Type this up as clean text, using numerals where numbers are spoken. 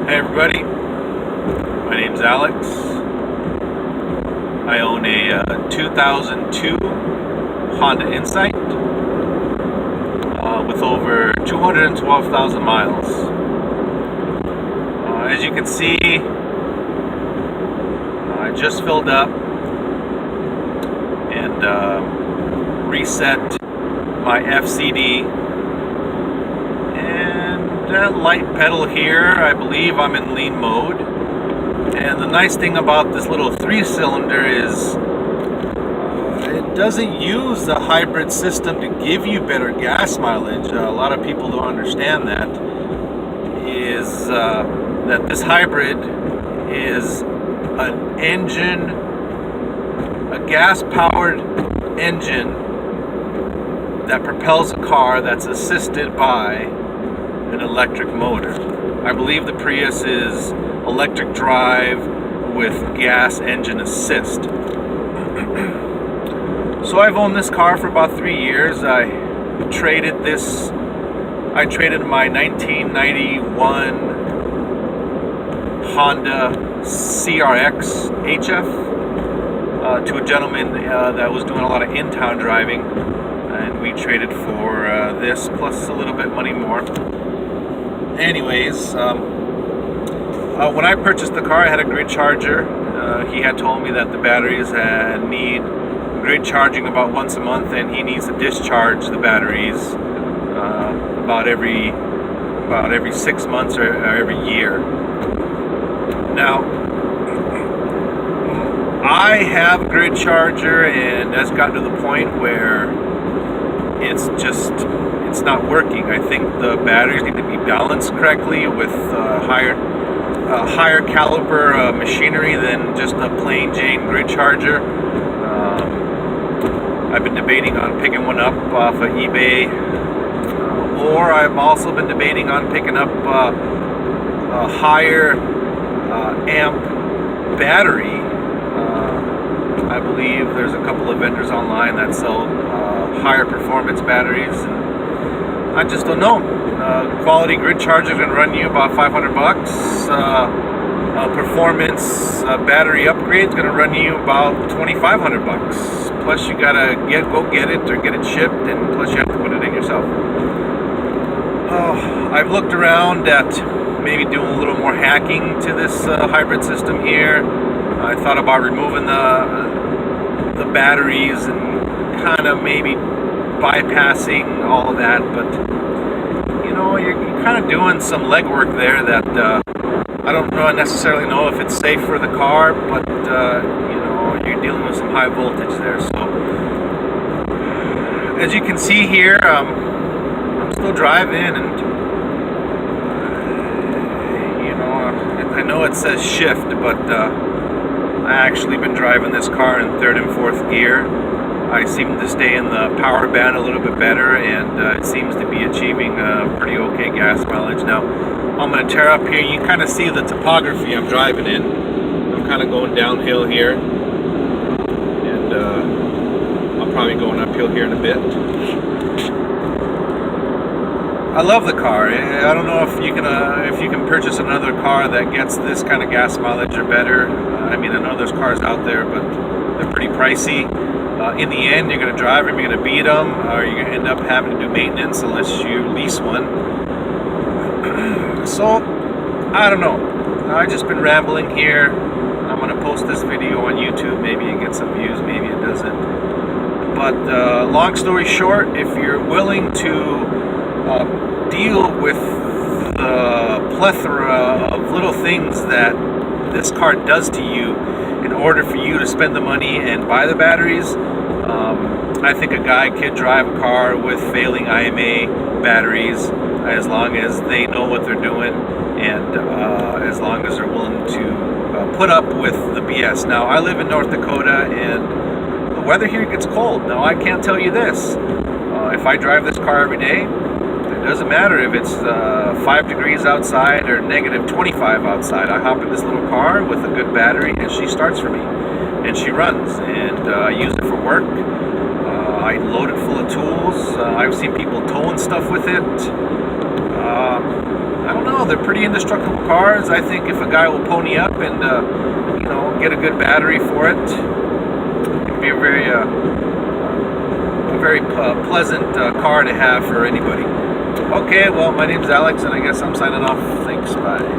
Hey everybody, my name's Alex. I own a 2002 Honda Insight with over 212,000 miles. As you can see, I just filled up and reset my FCD. That light pedal here, I believe I'm in lean mode. And the nice thing about this little 3-cylinder is it doesn't use the hybrid system to give you better gas mileage. A lot of people don't understand that. That this hybrid is an engine, a gas-powered engine that propels a car that's assisted by an electric motor. I believe the Prius is electric drive with gas engine assist. So I've owned this car for about 3 years. I traded my 1991 Honda CRX HF to a gentleman that was doing a lot of in-town driving, and we traded for this plus a little bit money more. Anyways, when I purchased the car, I had a grid charger. He had told me that the batteries need grid charging about once a month, and he needs to discharge the batteries about every 6 months or every year. Now, I have a grid charger, and that's gotten to the point where it's not working. I think the batteries need to be balanced correctly with higher caliber machinery than just a plain Jane grid charger. I've been debating on picking one up off of eBay, or I've also been debating on picking up a higher amp battery. I believe there's a couple of vendors online that sell higher performance batteries, and I just don't know. Quality grid charger is going to run you about $500. Performance battery upgrade is going to run you about $2,500. Plus you got to go get it or get it shipped, and plus you have to put it in yourself. I've looked around at maybe doing a little more hacking to this hybrid system here. I thought about removing the batteries and kind of maybe bypassing all of that, but you know, you're kind of doing some legwork there that I don't necessarily know if it's safe for the car, but you know, you're dealing with some high voltage there. So as you can see here, I'm still driving, and you know, I know it says shift, but I actually been driving this car in 3rd and 4th gear. I seem to stay in the power band a little bit better, and it seems to be achieving pretty okay gas mileage. Now, I'm going to tear up here. You can kind of see the topography I'm driving in. I'm kind of going downhill here, and I'm probably going uphill here in a bit. I love the car. I don't know if you can purchase another car that gets this kind of gas mileage or better. I mean, I know there's cars out there, but they're pretty pricey. In the end, you're going to drive them, you're going to beat them, or you're going to end up having to do maintenance unless you lease one. So, I don't know. I've just been rambling here. I'm going to post this video on YouTube. Maybe it gets some views, maybe it doesn't. But long story short, if you're willing to deal with the plethora of little things that this car does to you in order for you to spend the money and buy the batteries, I think a guy could drive a car with failing IMA batteries as long as they know what they're doing, and as long as they're willing to put up with the BS. Now, I live in North Dakota, and the weather here gets cold. Now, I can't tell you this. If I drive this car every day, it doesn't matter if it's 5 degrees outside or negative 25 outside. I hop in this little car with a good battery, and she starts for me, and she runs, and I use it for work. I load it full of tools. I've seen people towing stuff with it. I don't know, they're pretty indestructible cars. I think if a guy will pony up and you know, get a good battery for it, it can be a very pleasant car to have for anybody. Okay, well, my name's Alex, and I guess I'm signing off. Thanks, bye.